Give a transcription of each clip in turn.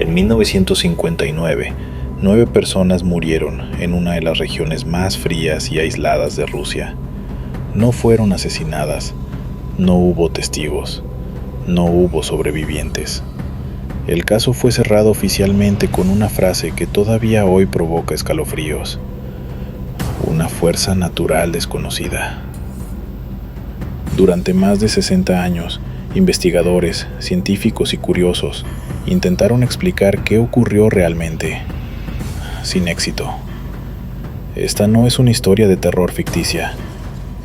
En 1959, 9 personas murieron en una de las regiones más frías y aisladas de Rusia. No fueron asesinadas, no hubo testigos, no hubo sobrevivientes. El caso fue cerrado oficialmente con una frase que todavía hoy provoca escalofríos: una fuerza natural desconocida. Durante más de 60 años, investigadores, científicos y curiosos intentaron explicar qué ocurrió realmente, sin éxito. Esta no es una historia de terror ficticia,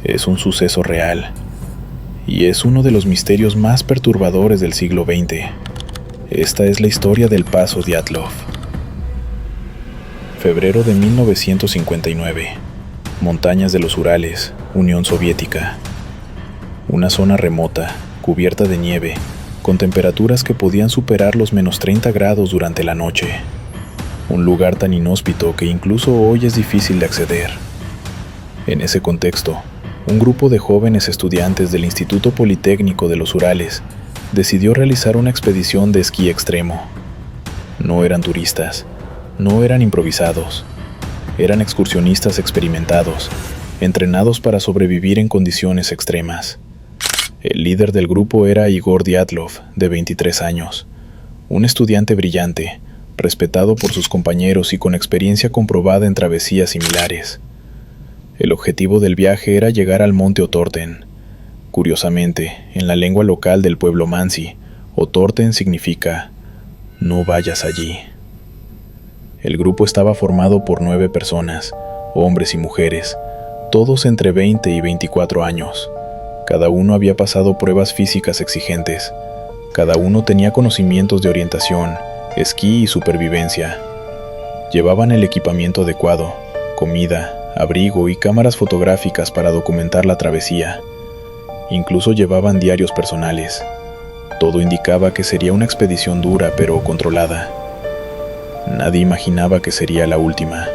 es un suceso real, y es uno de los misterios más perturbadores del siglo XX. Esta es la historia del Paso Dyatlov. Febrero de 1959. Montañas de los Urales, Unión Soviética. Una zona remota, cubierta de nieve, con temperaturas que podían superar los -30 grados durante la noche. Un lugar tan inhóspito que incluso hoy es difícil de acceder. En ese contexto, un grupo de jóvenes estudiantes del Instituto Politécnico de los Urales decidió realizar una expedición de esquí extremo. No eran turistas, no eran improvisados, eran excursionistas experimentados, entrenados para sobrevivir en condiciones extremas. El líder del grupo era Igor Dyatlov, de 23 años, un estudiante brillante, respetado por sus compañeros y con experiencia comprobada en travesías similares. El objetivo del viaje era llegar al monte Otorten. Curiosamente, en la lengua local del pueblo Mansi, Otorten significa «no vayas allí». El grupo estaba formado por 9 personas, hombres y mujeres, todos entre 20 y 24 años. Cada uno había pasado pruebas físicas exigentes. Cada uno tenía conocimientos de orientación, esquí y supervivencia. Llevaban el equipamiento adecuado, comida, abrigo y cámaras fotográficas para documentar la travesía. Incluso llevaban diarios personales. Todo indicaba que sería una expedición dura pero controlada. Nadie imaginaba que sería la última.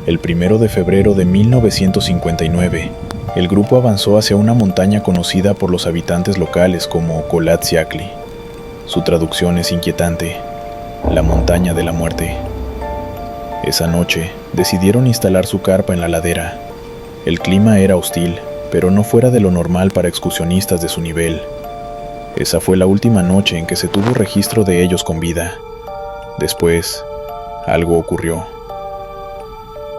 El 1 de febrero de 1959, el grupo avanzó hacia una montaña conocida por los habitantes locales como Kholat Syakhl. Su traducción es inquietante: la montaña de la muerte. Esa noche, decidieron instalar su carpa en la ladera. El clima era hostil, pero no fuera de lo normal para excursionistas de su nivel. Esa fue la última noche en que se tuvo registro de ellos con vida. Después, algo ocurrió.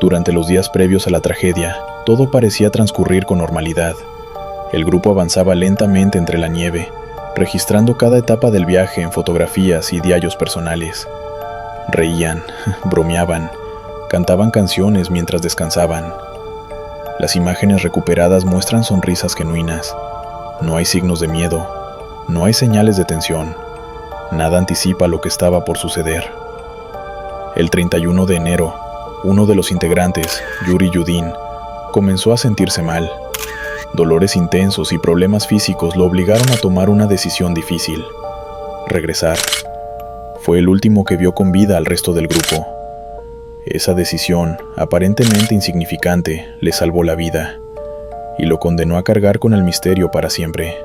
Durante los días previos a la tragedia, todo parecía transcurrir con normalidad. El grupo avanzaba lentamente entre la nieve, registrando cada etapa del viaje en fotografías y diarios personales. Reían, bromeaban, cantaban canciones mientras descansaban. Las imágenes recuperadas muestran sonrisas genuinas. No hay signos de miedo, no hay señales de tensión. Nada anticipa lo que estaba por suceder. El 31 de enero, uno de los integrantes, Yuri Yudin, comenzó a sentirse mal. Dolores intensos y problemas físicos lo obligaron a tomar una decisión difícil: regresar. Fue el último que vio con vida al resto del grupo. Esa decisión, aparentemente insignificante, le salvó la vida y lo condenó a cargar con el misterio para siempre.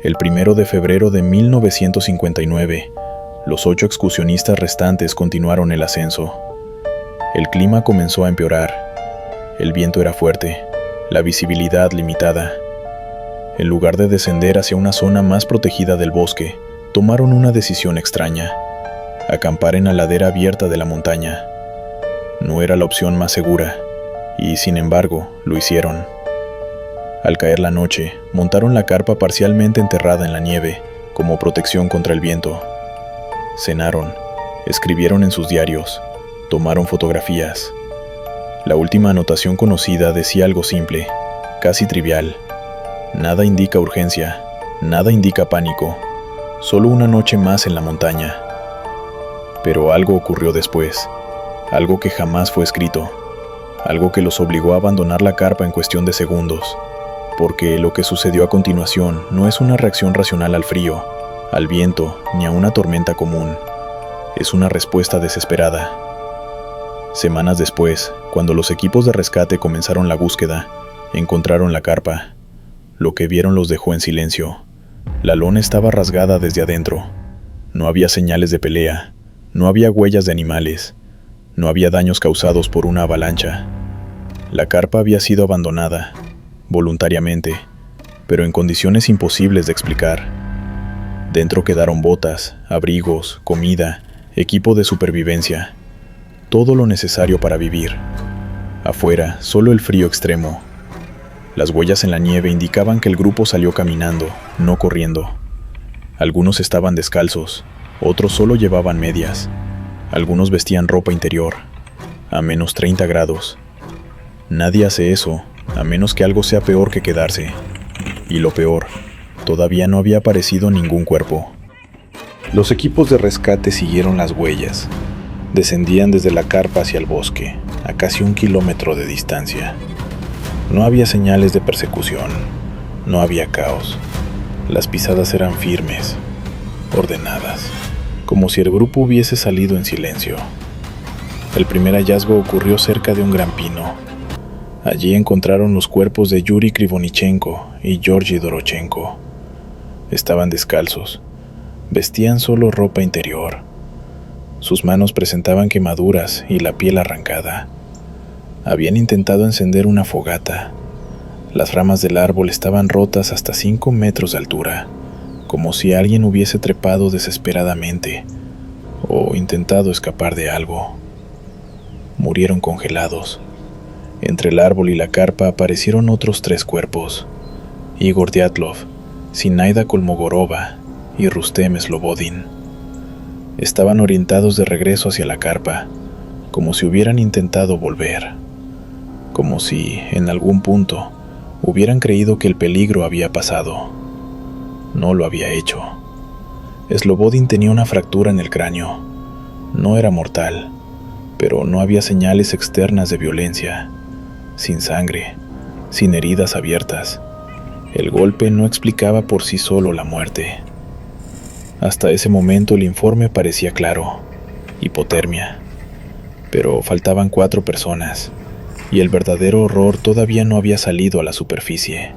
El 1 de febrero de 1959, los 8 excursionistas restantes continuaron el ascenso. El clima comenzó a empeorar. El viento era fuerte, la visibilidad limitada. En lugar de descender hacia una zona más protegida del bosque, tomaron una decisión extraña: acampar en la ladera abierta de la montaña. No era la opción más segura, y sin embargo, lo hicieron. Al caer la noche, montaron la carpa parcialmente enterrada en la nieve, como protección contra el viento. Cenaron, escribieron en sus diarios, tomaron fotografías. La última anotación conocida decía algo simple, casi trivial: nada indica urgencia, nada indica pánico, solo una noche más en la montaña. Pero algo ocurrió después, algo que jamás fue escrito, algo que los obligó a abandonar la carpa en cuestión de segundos, porque lo que sucedió a continuación no es una reacción racional al frío, al viento ni a una tormenta común. Es una respuesta desesperada. Semanas después, cuando los equipos de rescate comenzaron la búsqueda, encontraron la carpa. Lo que vieron los dejó en silencio. La lona estaba rasgada desde adentro. No había señales de pelea, no había huellas de animales, no había daños causados por una avalancha. La carpa había sido abandonada, voluntariamente, pero en condiciones imposibles de explicar. Dentro quedaron botas, abrigos, comida, equipo de supervivencia, todo lo necesario para vivir. Afuera, solo el frío extremo. Las huellas en la nieve indicaban que el grupo salió caminando, no corriendo. Algunos estaban descalzos, otros solo llevaban medias. Algunos vestían ropa interior, a menos 30 grados. Nadie hace eso, a menos que algo sea peor que quedarse. Y lo peor, todavía no había aparecido ningún cuerpo. Los equipos de rescate siguieron las huellas. Descendían desde la carpa hacia el bosque, a casi 1 kilómetro de distancia. No había señales de persecución, no había caos. Las pisadas eran firmes, ordenadas, como si el grupo hubiese salido en silencio. El primer hallazgo ocurrió cerca de un gran pino. Allí encontraron los cuerpos de Yuri Krivonichenko y Georgi Dorochenko. Estaban descalzos, vestían solo ropa interior. Sus manos presentaban quemaduras y la piel arrancada. Habían intentado encender una fogata. Las ramas del árbol estaban rotas hasta 5 metros de altura, como si alguien hubiese trepado desesperadamente o intentado escapar de algo. Murieron congelados. Entre el árbol y la carpa aparecieron otros 3 cuerpos: Igor Dyatlov, Zinaida Kolmogorova y Rustem Slobodin. Estaban orientados de regreso hacia la carpa, como si hubieran intentado volver, como si, en algún punto, hubieran creído que el peligro había pasado. No lo había hecho. Slobodin tenía una fractura en el cráneo. No era mortal, pero no había señales externas de violencia. Sin sangre, sin heridas abiertas. El golpe no explicaba por sí solo la muerte. Hasta ese momento el informe parecía claro: hipotermia. Pero faltaban 4 personas, y el verdadero horror todavía no había salido a la superficie.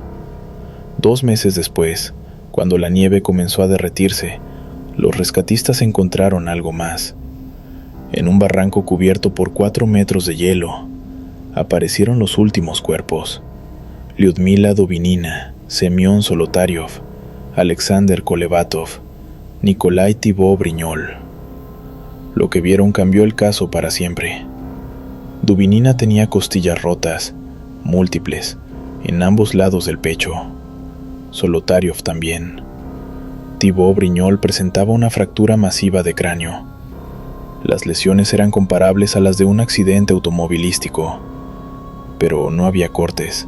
2 meses después, cuando la nieve comenzó a derretirse, los rescatistas encontraron algo más. En un barranco cubierto por 4 metros de hielo, aparecieron los últimos cuerpos: Lyudmila Dubinina, Semyon Solotaryov, Alexander Kolevatov, Nikolai Thibaut Brignol. Lo que vieron cambió el caso para siempre. Dubinina tenía costillas rotas, múltiples, en ambos lados del pecho. Solotaryov también. Thibaut Brignol presentaba una fractura masiva de cráneo. Las lesiones eran comparables a las de un accidente automovilístico, pero no había cortes,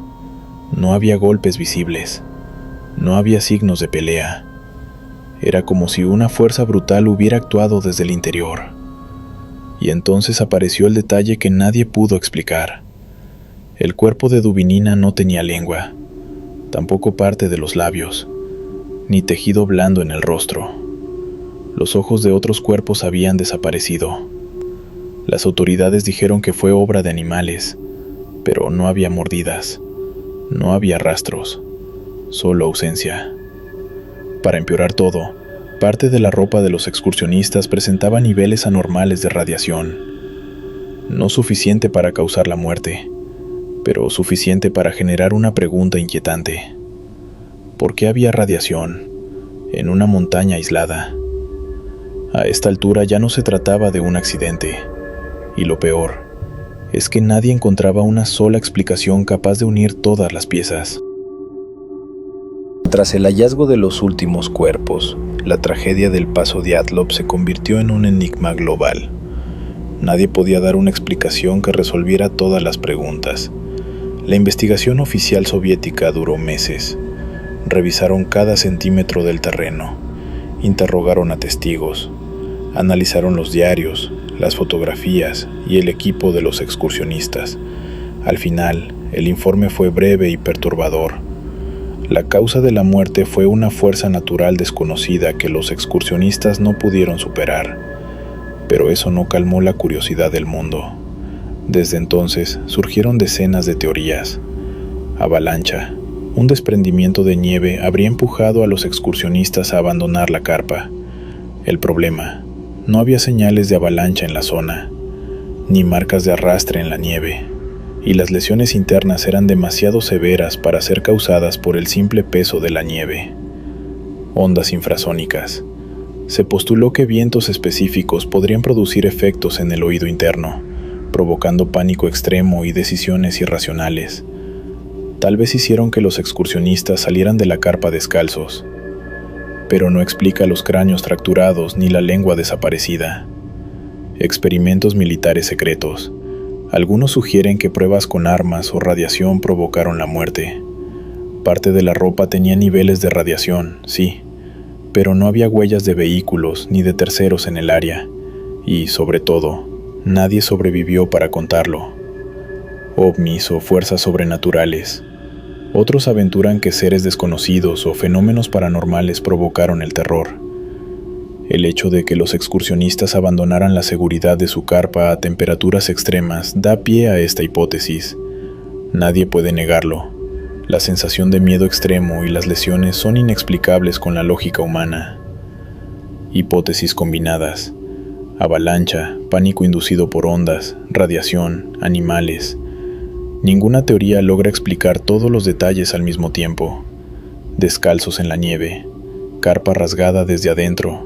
no había golpes visibles, no había signos de pelea. Era como si una fuerza brutal hubiera actuado desde el interior. Y entonces apareció el detalle que nadie pudo explicar. El cuerpo de Dubinina no tenía lengua, tampoco parte de los labios, ni tejido blando en el rostro. Los ojos de otros cuerpos habían desaparecido. Las autoridades dijeron que fue obra de animales, pero no había mordidas, no había rastros, solo ausencia. Para empeorar todo, parte de la ropa de los excursionistas presentaba niveles anormales de radiación. No suficiente para causar la muerte, pero suficiente para generar una pregunta inquietante. ¿Por qué había radiación en una montaña aislada? A esta altura ya no se trataba de un accidente, y lo peor es que nadie encontraba una sola explicación capaz de unir todas las piezas. Tras el hallazgo de los últimos cuerpos, la tragedia del Paso Dyatlov se convirtió en un enigma global. Nadie podía dar una explicación que resolviera todas las preguntas. La investigación oficial soviética duró meses. Revisaron cada centímetro del terreno, interrogaron a testigos, analizaron los diarios, las fotografías y el equipo de los excursionistas. Al final, el informe fue breve y perturbador. La causa de la muerte fue una fuerza natural desconocida que los excursionistas no pudieron superar, pero eso no calmó la curiosidad del mundo. Desde entonces surgieron decenas de teorías. Avalancha, un desprendimiento de nieve habría empujado a los excursionistas a abandonar la carpa. El problema: no había señales de avalancha en la zona, ni marcas de arrastre en la nieve, y las lesiones internas eran demasiado severas para ser causadas por el simple peso de la nieve. Ondas infrasónicas. Se postuló que vientos específicos podrían producir efectos en el oído interno, provocando pánico extremo y decisiones irracionales. Tal vez hicieron que los excursionistas salieran de la carpa descalzos, pero no explica los cráneos fracturados ni la lengua desaparecida. Experimentos militares secretos. Algunos sugieren que pruebas con armas o radiación provocaron la muerte. Parte de la ropa tenía niveles de radiación, sí, pero no había huellas de vehículos ni de terceros en el área, y, sobre todo, nadie sobrevivió para contarlo. OVNIs o fuerzas sobrenaturales. Otros aventuran que seres desconocidos o fenómenos paranormales provocaron el terror. El hecho de que los excursionistas abandonaran la seguridad de su carpa a temperaturas extremas da pie a esta hipótesis. Nadie puede negarlo. La sensación de miedo extremo y las lesiones son inexplicables con la lógica humana. Hipótesis combinadas: avalancha, pánico inducido por ondas, radiación, animales. Ninguna teoría logra explicar todos los detalles al mismo tiempo. Descalzos en la nieve, carpa rasgada desde adentro,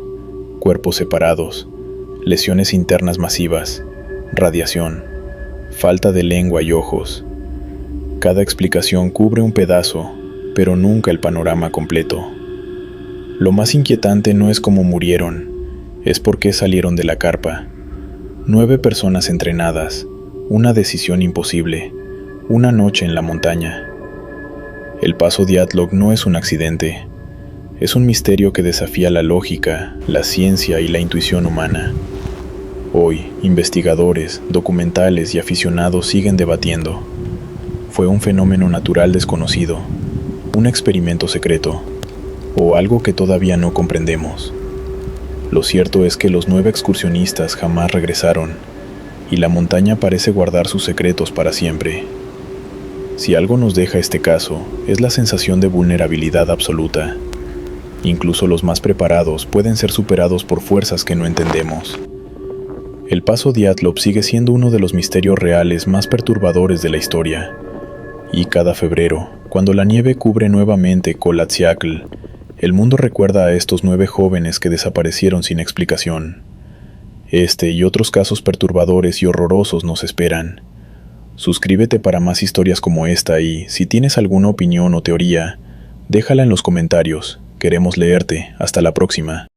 cuerpos separados, lesiones internas masivas, radiación, falta de lengua y ojos. Cada explicación cubre un pedazo, pero nunca el panorama completo. Lo más inquietante no es cómo murieron, es por qué salieron de la carpa. 9 personas entrenadas, una decisión imposible, una noche en la montaña. El paso Dyatlov no es un accidente, es un misterio que desafía la lógica, la ciencia y la intuición humana. Hoy, investigadores, documentales y aficionados siguen debatiendo. ¿Fue un fenómeno natural desconocido, un experimento secreto, o algo que todavía no comprendemos? Lo cierto es que los 9 excursionistas jamás regresaron, y la montaña parece guardar sus secretos para siempre. Si algo nos deja este caso, es la sensación de vulnerabilidad absoluta. Incluso los más preparados pueden ser superados por fuerzas que no entendemos. El paso Dyatlov sigue siendo uno de los misterios reales más perturbadores de la historia. Y cada febrero, cuando la nieve cubre nuevamente Kolatsiakl, el mundo recuerda a estos 9 jóvenes que desaparecieron sin explicación. Este y otros casos perturbadores y horrorosos nos esperan. Suscríbete para más historias como esta y, si tienes alguna opinión o teoría, déjala en los comentarios. Queremos leerte. Hasta la próxima.